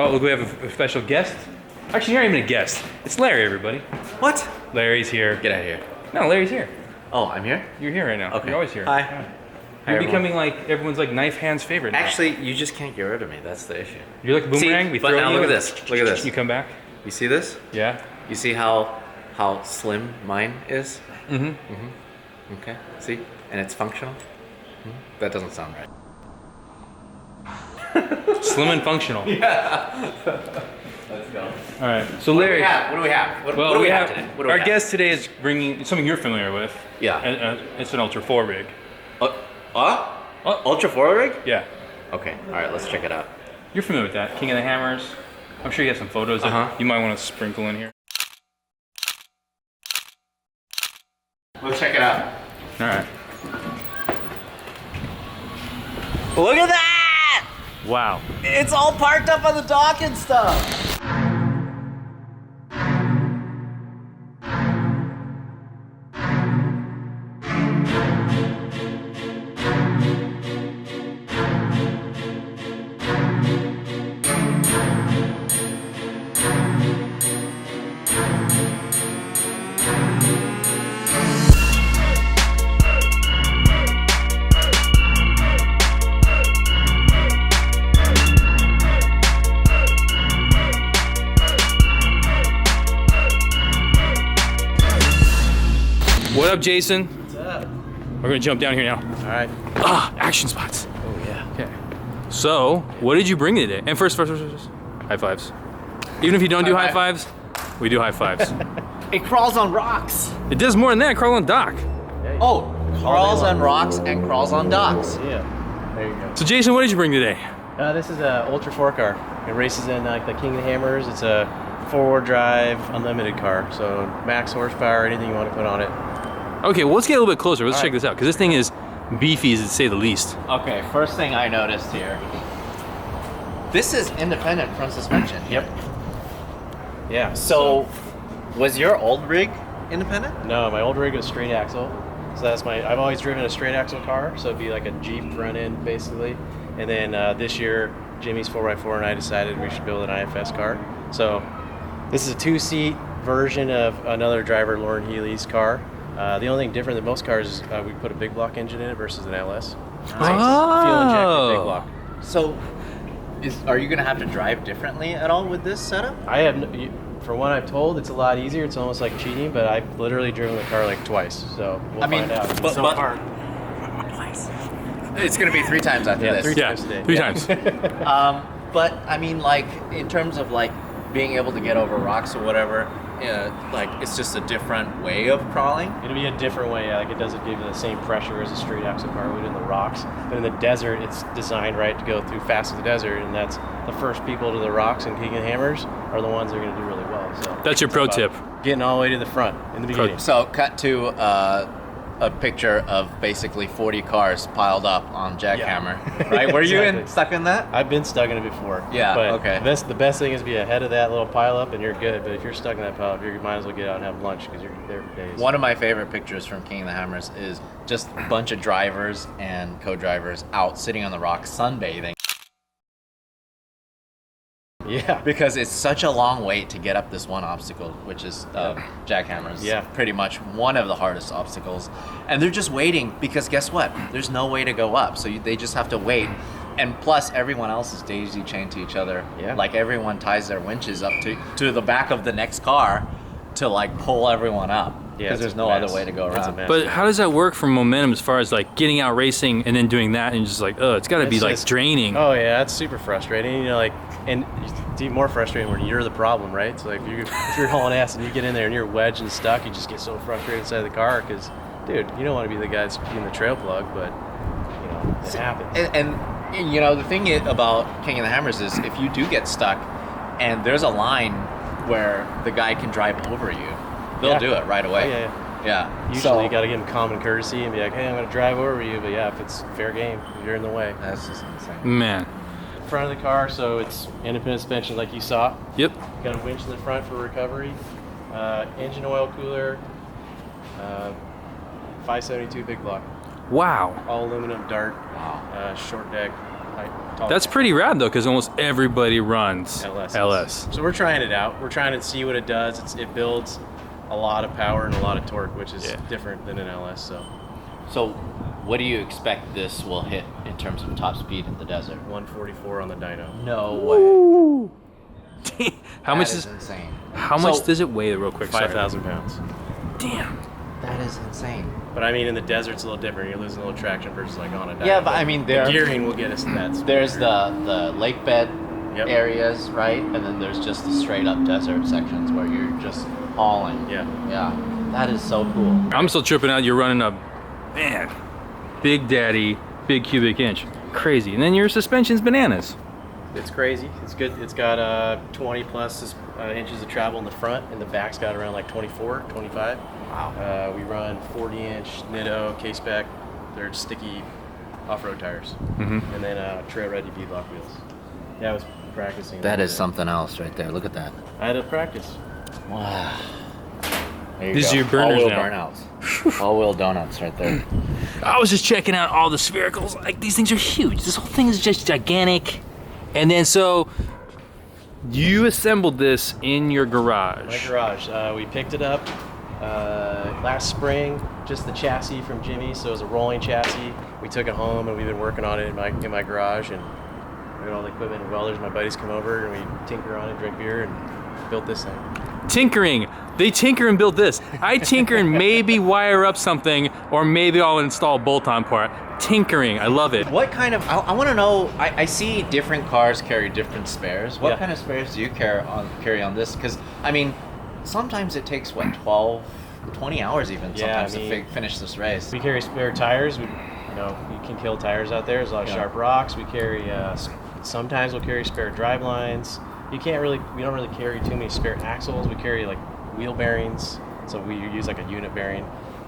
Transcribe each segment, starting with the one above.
Oh, look, we have a special guest. Actually, you're not even a guest. It's Larry, everybody. What? Larry's here. Get out of here. No, Larry's here. Oh, I'm here? You're here right now. Okay. You're always here. Hi. Yeah. Hi, You're everyone. becoming like everyone's like knife hand's favorite now. Actually, you just can't get rid of me. That's the issue. You're like a boomerang. See, We but throw now you look at and this. Look at this. You come back. You see this? Yeah. You see how slim mine is? Mm-hmm. Okay. See? And it's functional? That doesn't sound right. Slim and functional. Yeah. Let's go. All right. So Larry. What do we have? What Well, do we have have today? What do we our have? guest today is bringing something you're familiar with. Yeah. It's an Ultra 4 rig. Ultra 4 rig? Yeah. Okay. All right. Let's check it out. You're familiar with that. King of the Hammers. I'm sure you have some photos that you might want to sprinkle in here. Let's check it out. All right. Look at that! Wow. It's all parked up on the dock and stuff. What up, Jason? What's up? We're gonna jump down here now. All right. Action spots. Oh yeah. Okay. So, what did you bring today? And first, high fives. Even if you don't do high fives, we do high fives. It crawls on rocks. It does more than that. Crawl on dock. Oh, crawls on rocks and crawls on docks. Yeah, there you go. So, Jason, what did you bring today? This is a Ultra 4 car. It races in like the King of the Hammers. It's a four-wheel drive, unlimited car. So max horsepower, anything you want to put on it. Okay, well, let's get a little bit closer. Let's All check right. this out, because this thing is beefy, to say the least. Okay, first thing I noticed here. This is independent front suspension. Yep. Yeah. So, was your old rig independent? No, my old rig was straight axle. So that's I've always driven a straight axle car, so it'd be like a Jeep front end basically. And then this year, Jimmy's 4x4 and I decided we should build an IFS car. So this is a 2-seat version of another driver, Lauren Healy's car. The only thing different than most cars is we put a big block engine in it versus an LS. Fuel injected big block. So, are you gonna have to drive differently at all with this setup? I have, from what I've told, it's a lot easier. It's almost like cheating, but I've literally driven the car like twice, so we'll find out. but- so but- far, It's gonna be 3 times after this. 3 Yeah, times a day. 3 times. But I mean, like in terms of like being able to get over rocks or whatever, like it's just a different way of crawling. It'll be a different way. Like it doesn't give you the same pressure as a straight axle car would in the rocks. But in the desert, it's designed right to go through fast in the desert, and that's the first people to the rocks and King of the Hammers are the ones that are going to do really well. So That's your pro it's about tip. Getting all the way to the front in the beginning. So cut to a picture of basically 40 cars piled up on jackhammer. Right? Were you Exactly. stuck in that? I've been stuck in it before. Yeah, But okay. the best thing is be ahead of that little pile up, and you're good. But if you're stuck in that pile up, you might as well get out and have lunch because you're there for days. One of my favorite pictures from King of the Hammers is just a bunch of drivers and co-drivers out sitting on the rocks sunbathing. Yeah. Because it's such a long wait to get up this one obstacle, which is jackhammers. Yeah. Pretty much one of the hardest obstacles. And they're just waiting because guess what? There's no way to go up. So they just have to wait. And plus everyone else is daisy chained to each other. Yeah. Like everyone ties their winches up to the back of the next car to like pull everyone up. Yeah, Because it's there's a no mess. other way to go It's a around. mess. But how does that work for momentum as far as like getting out racing and then doing that and just like, it's got to be It's like just- draining. Oh yeah, that's super frustrating. You know, like, and it's even more frustrating when you're the problem, right? So like, if you're hauling ass and you get in there and you're wedged and stuck, you just get so frustrated inside the car because, dude, you don't want to be the guy that's being the trail plug, but you know, it happens. And you know, the thing about King of the Hammers is if you do get stuck and there's a line where the guy can drive over you, they'll Yeah. do it right away. Oh, yeah. Yeah. Usually you got to give them common courtesy and be like, hey, I'm going to drive over you. But yeah, if it's fair game, if you're in the way. That's just insane. Man. Front of the car, so it's independent suspension like you saw. Yep. Got a winch in the front for recovery. Engine oil cooler. 572 big block. Wow. All aluminum dart. Wow. Short deck. tall That's tank. pretty rad though, because almost everybody runs LS. So we're trying it out. We're trying to see what it does. It builds a lot of power and a lot of torque, which is different than an LS. So, what do you expect this will hit in terms of top speed in the desert? 144 on the dyno. No way. How much That is insane? How much does it weigh real quick? 5,000 pounds. Damn. That is insane. But I mean, in the desert, it's a little different. You're losing a little traction versus like on a dyno. Yeah, but I mean, the gearing will get us that. There's the lake bed areas, right? And then there's just the straight up desert sections where you're just hauling. Yeah. Yeah. That is so cool. I'm still tripping out. You're running a, man, Big Daddy, big cubic inch. Crazy. And then your suspension's bananas. It's crazy. It's good. It's got 20 plus inches of travel in the front, and the back's got around like 24, 25. Wow. We run 40-inch Nitto K-Spec. They're sticky off-road tires. And then trail-ready beadlock wheels. Yeah, I was practicing. That is something else right there. Look at that. I had to practice. Wow. There you These go. are your burners All-wheel now. burnouts. All-wheel donuts right there. I was just checking out all the sphericals. Like, these things are huge. This whole thing is just gigantic. And then so you assembled this in your garage. My garage. We picked it up last spring, just the chassis from Jimmy. So it was a rolling chassis. We took it home and we've been working on it in my garage, and we got all the equipment and welders. My buddies come over and we tinker on it, drink beer, and built this thing. Tinkering. They tinker and build this. I tinker and maybe wire up something, or maybe I'll install a bolt-on part. Tinkering. I love it. What kind of, I want to know, I see different cars carry different spares. What Yeah. kind of spares do you carry on this? Because, I mean, sometimes it takes, what, 12, 20 hours even sometimes to finish this race. We carry spare tires. You can kill tires out there. There's a lot of sharp rocks. We carry, sometimes we'll carry spare drive lines. We don't really carry too many spare axles. We carry like wheel bearings. So we use like a unit bearing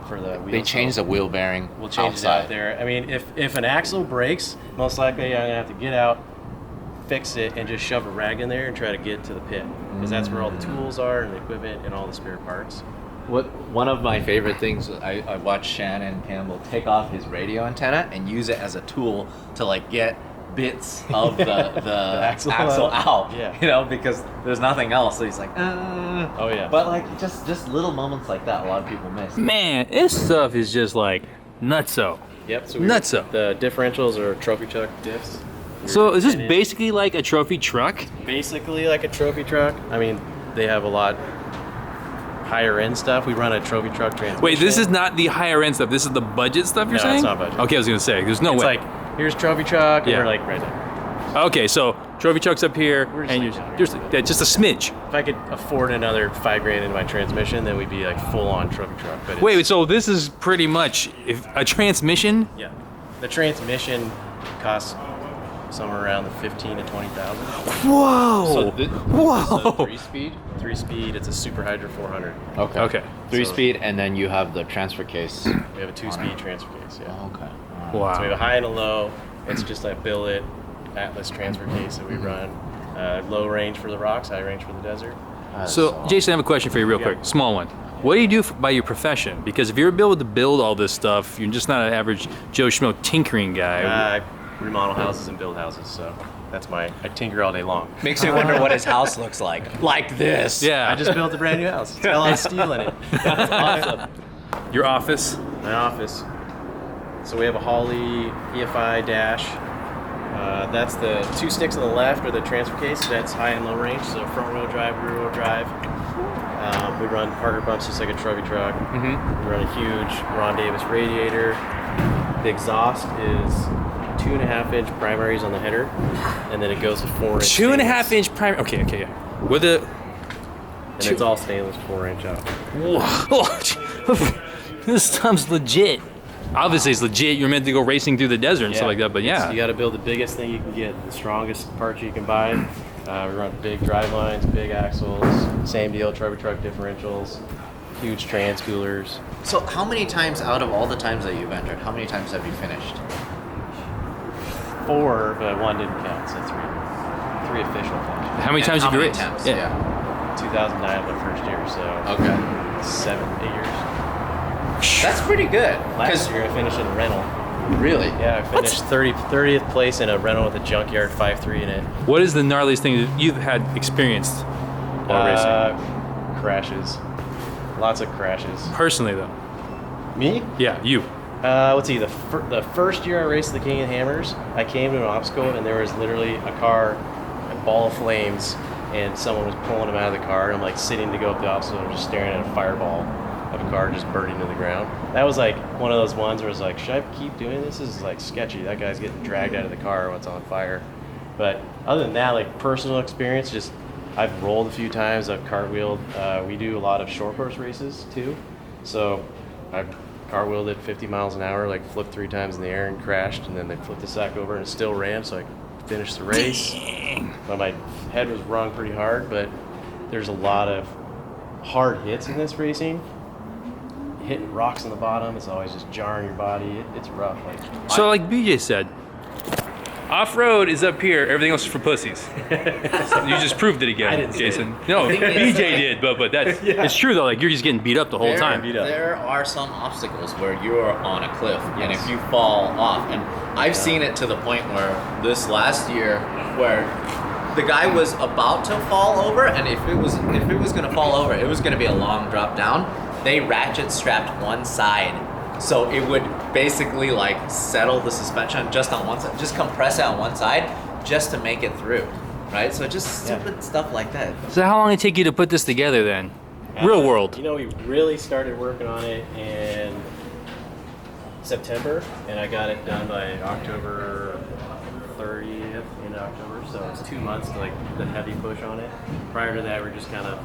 for the wheels. They change the wheel bearing. We'll change outside. it out there. I mean, if an axle breaks, most likely I'm gonna have to get out, fix it, and just shove a rag in there and try to get to the pit, because that's where all the tools are and the equipment and all the spare parts. One of my favorite things, I watched Shannon Campbell take off his radio antenna and use it as a tool to like get bits of the axle out. Yeah. Because there's nothing else. So he's like, Oh yeah. But like just little moments like that, a lot of people miss. Man, this stuff is just like nutso. Yep. So Nutso. The differentials are trophy truck diffs. So is this basically like a trophy truck? Basically like a trophy truck. I mean, they have a lot higher end stuff. We run a trophy truck transmission. Wait, this is not the higher end stuff. This is the budget stuff you're saying? it's not budget. Okay, I was gonna say, there's no It's way. like, here's trophy truck, and Yeah. we're like right there. Okay, so trophy truck's up here, We're just and like you're down just a smidge. If I could afford another $5,000 in my transmission, then we'd be like full on trophy truck. But Wait, so this is pretty much a transmission? yeah, the transmission costs somewhere around the 15 to 20,000. Whoa! Whoa! 3-speed? 3-speed. It's a Super Hydra 400. Okay. Okay. 3-speed, and then you have the transfer case. We have a 2-speed transfer case. Yeah. Okay. Wow. So we have a high and a low. It's just a billet Atlas transfer case that we run. Low range for the rocks, high range for the desert. So, Jason, I have a question for you real quick. Small one. What do you do by your profession? Because if you're able to build all this stuff, you're just not an average Joe Schmo tinkering guy. I remodel houses and build houses, so I tinker all day long. Makes me wonder what his house looks like. Like this. Yeah. I just built a brand new house. It's got a lot of steel in it. That's awesome. Your office? My office. So we have a Holley EFI dash. That's the 2 sticks on the left are the transfer case. That's high and low range, so front wheel drive, rear wheel drive. We run Parker pumps just like a trophy truck. Mm-hmm. We run a huge Ron Davis radiator. The exhaust is 2.5-inch primaries on the header, and then it goes to 4-inch. 2.5-inch primary. Okay, yeah. With the. And it's all stainless 4-inch out. Whoa. This stuff's legit. Obviously, it's legit. You're meant to go racing through the desert and stuff like that, but yeah. You got to build the biggest thing you can get, the strongest parts you can buy. We run big drive lines, big axles, same deal, trophy truck differentials, huge trans coolers. So how many times out of all the times that you've entered, how many times have you finished? 4, but 1 didn't count, so 3 official finishes. How many times How have you many raced? attempts? Yeah. 2009 was my first year, so Okay. 7, 8 years. That's pretty good. Last year I finished in a rental. Really? Yeah, I finished 30th place in a rental with a junkyard 5.3 in it. What is the gnarliest thing that you've had experienced while racing? Crashes. Lots of crashes. Personally, though. Me? Yeah, you. Let's see. The first year I raced the King of Hammers, I came to an obstacle and there was literally a car, a ball of flames, and someone was pulling him out of the car. And I'm like sitting to go up the obstacle and I'm just staring at a fireball of a car just burning to the ground. That was like one of those ones where it's like, should I keep doing this? This is like sketchy. That guy's getting dragged out of the car when it's on fire. But other than that, like personal experience, just I've rolled a few times. I've cartwheeled. We do a lot of short course races too. So I've cartwheeled at 50 miles an hour, like flipped 3 times in the air and crashed, and then they flipped the sack over and it still ran, so I finished the race. But my head was rung pretty hard, but there's a lot of hard hits in this racing. Hitting rocks on the bottom, it's always just jarring your body. It's rough. So like BJ said, off-road is up here, everything else is for pussies. You just proved it again, I didn't say Jason. it. No, BJ did, but that's it's true though. Like you're just getting beat up the whole time. There are some obstacles where you are on a cliff, and if you fall off, and I've seen it to the point where this last year, where the guy was about to fall over, and if it was gonna fall over, it was gonna be a long drop down. They ratchet strapped one side, so it would basically like settle the suspension just on one side, just compress it on one side, just to make it through, right? So just stupid stuff like that. So how long did it take you to put this together then? Real world. You know, we really started working on it in September, and I got it done by October 30th, in October. So it's 2 months to like the heavy push on it. Prior to that, we're just kind of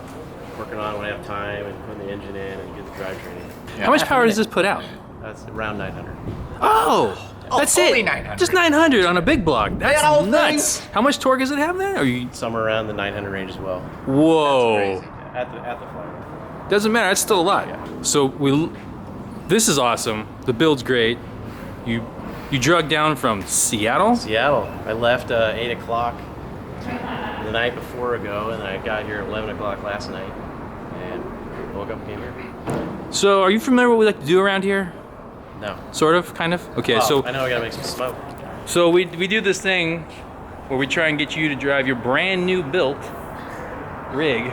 working on it when I have time and putting the engine in and get the drivetrain in. How much power does this put out? That's around 900. Oh, that's only it. 900. Just 900 on a big block. That's That whole nuts. thing? How much torque does it have then? Or you? Somewhere around the 900 range as well. Whoa. Crazy. At the flight. Doesn't matter. That's still a lot. Yeah. So this is awesome. The build's great. You drug down from Seattle. Seattle. I left 8 o'clock the night before ago, and I got here at 11 o'clock last night, and woke up and came here. So are you familiar with what we like to do around here? No. Sort of, kind of. Okay, Well, so I know I gotta make some smoke. so we do this thing where we try and get you to drive your brand new built rig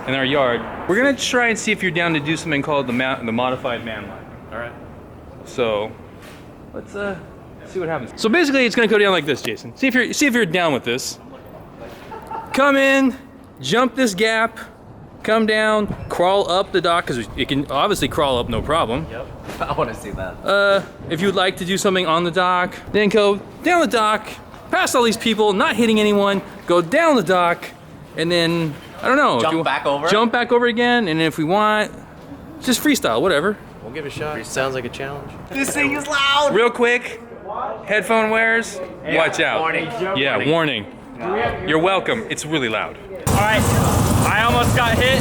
in our yard. We're gonna try and see if you're down to do something called the modified man line. All right. So let's see what happens. So basically, it's gonna go down like this, Jason. See if you're down with this. Come in, jump this gap, come down, crawl up the dock because it can obviously crawl up no problem. Yep. I want to see that. If you'd like to do something on the dock, then go down the dock, past all these people, not hitting anyone, go down the dock, and then I don't know. Jump back over? Jump back over again, and if we want, just freestyle, whatever. We'll give it a shot. Sounds like a challenge. This thing is loud. Real quick, headphone wearers, watch out. Warning. Yeah, warning. You're welcome. It's really loud. All right, I almost got hit.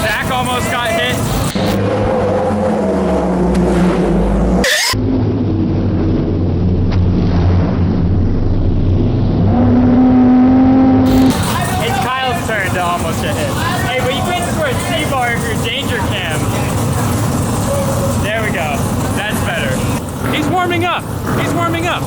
Zach almost got hit. It's Kyle's turn to almost get hit. Hey, but you can score a C-bar if you're danger cam. There we go. That's better. He's warming up. He's warming up.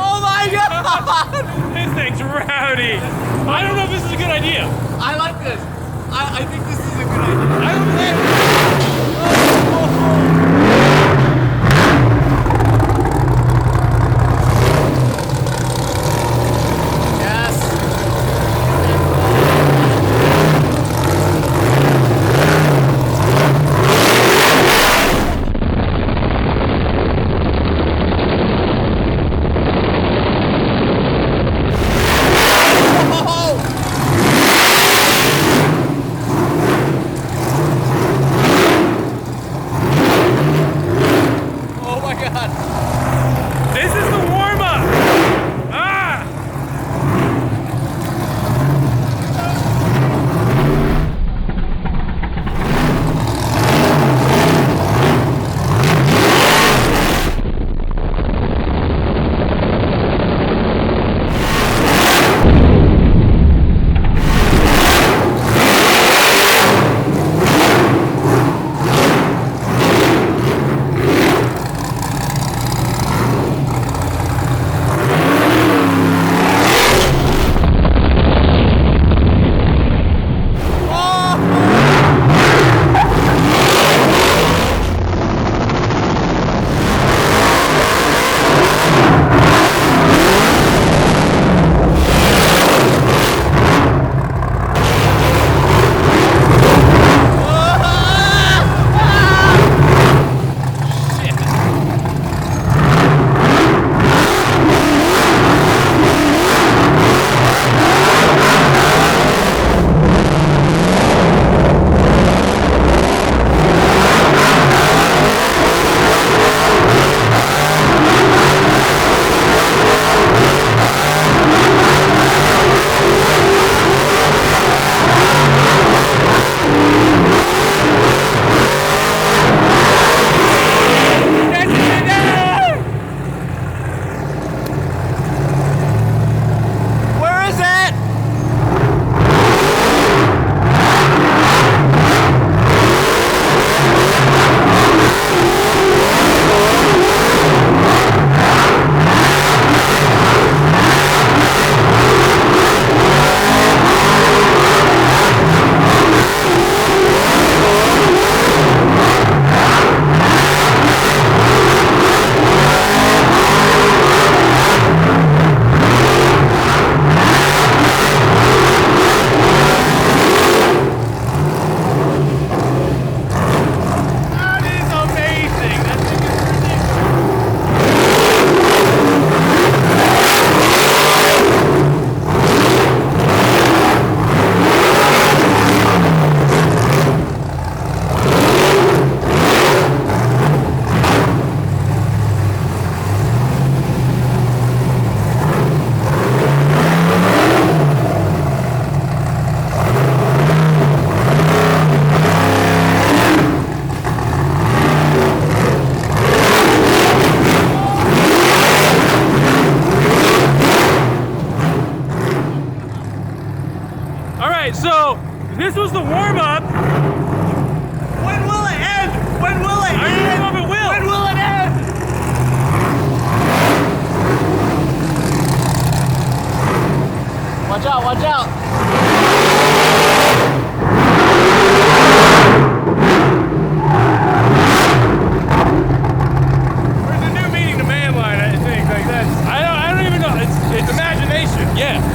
Oh my god! This thing's rowdy. I don't know if this is a good idea. I like this. I think this is a good idea. I don't think. warm up. When will it end? When will it I don't end? know if it will. When will it end? Watch out, watch out. There's a new meaning to man line, I think. Like that's I don't even know. It's imagination. Yeah.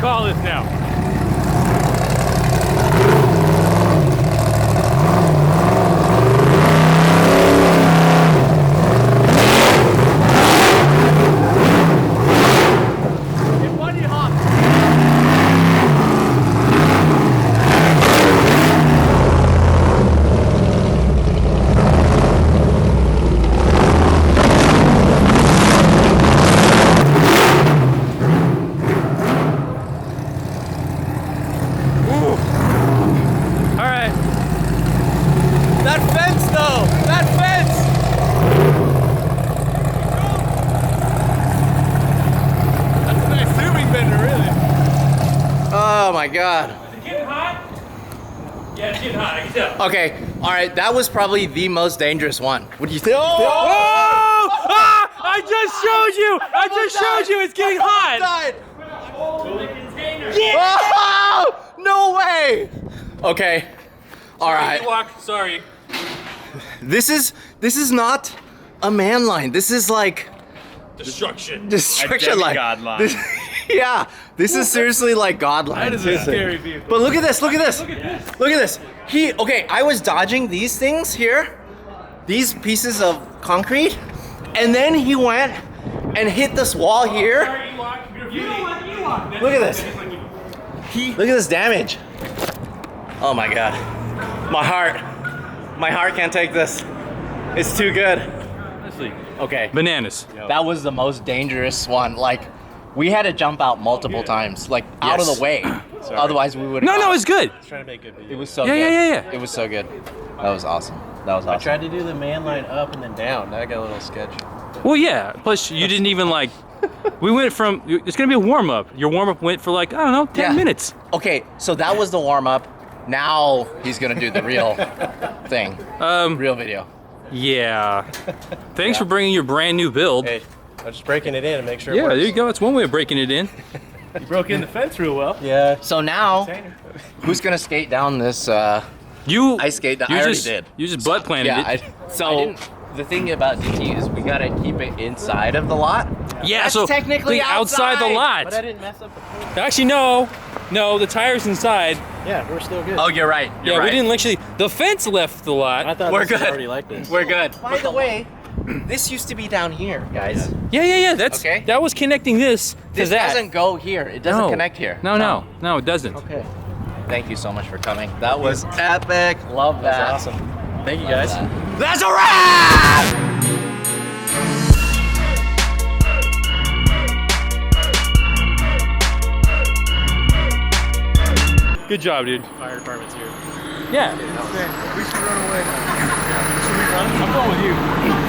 Call this now. Oh my god. Is it getting hot? Yeah, it's getting hot, I can tell. Okay, alright, that was probably the most dangerous one. What do you think? Oh! Ah! I just showed you! I just showed you it's getting hot! Yeah! Oh, no way! Okay. Alright. Sorry. This is not a man line. This is like Destruction. line. God line. Yeah, this is seriously like God line. That is a scary vehicle. But look at this, look at this. Look at this. Look at this. Okay, I was dodging these things here, these pieces of concrete, and then he went and hit this wall here. Look at this. Look at this damage. Oh my god. My heart can't take this. It's too good. Okay. Bananas. That was the most dangerous one. Like, we had to jump out multiple times, like out of the way. Otherwise, we would. No, it's good. I was trying to make good video. It was so Yeah, good. yeah. It was so good. That was awesome. That was I awesome. tried to do the man line up and then down. That got a little sketchy. Well, yeah. Plus, you didn't even like. We went from. It's gonna be a warm up. Your warm up went for like, I don't know, 10 minutes. Okay, so that was the warm up. Now he's gonna do the real thing. Real video. Yeah. Thanks for bringing your brand new build. Hey, I'm just breaking it in and make sure it Yeah, works. there you go. That's one way of breaking it in. You broke in the fence real well. Yeah. So now, who's gonna skate down this? You. I skate down. You I already just did. You just butt planted it. So the thing about DT is we gotta keep it inside of the lot. Yeah, That's so technically outside the outside. lot. But I didn't mess up the paint. Actually, no, the tire's inside. Yeah, we're still good. Oh, you're right. You're Yeah, right. we didn't actually. The fence left the lot. I thought We're this was good. already like this. We're good. By the way, this used to be down here, guys. Yeah. That's Okay. that was connecting this to This that. doesn't go here. It doesn't No. connect here. No, it doesn't. Okay. Thank you so much for coming. That was epic. Love that. That's awesome. Thank you guys. That's a wrap! Good job, dude. Fire department's here. Yeah. We should run away. I'm going with you.